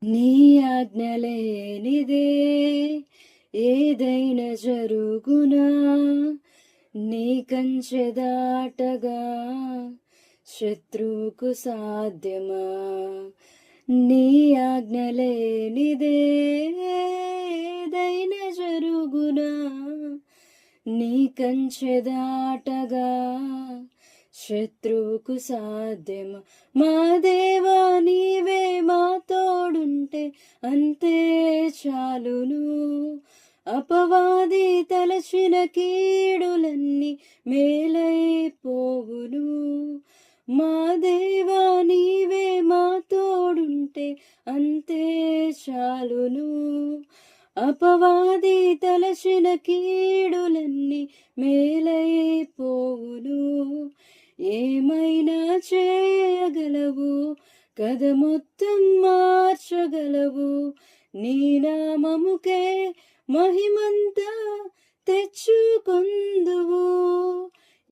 నీ ఆజ్ఞలేనిదే ఏదైనా జరుగునా, నీ కంచె దాటగా శత్రువుకు సాధ్యమా. నీ ఆజ్ఞలేనిదే ఏదైనా జరుగునా, నీ కంచె దాటగా శత్రువుకు సాధ్యమా. మా దేవా నీవే మా తోడుంటే అంతే చాలును, అపవాది తలచిన కీడులన్నీ మేలైపోవును. మా దేవా నీవే మా తోడుంటే అంతే చాలును, అపవాది తలచిన కీడులన్నీ మేలైపోవును. ఏమైనా చేయగలవు, కథ మొత్తం మార్చగలవు, నీ నామముకే మహిమంతా తెచ్చుకొందువు.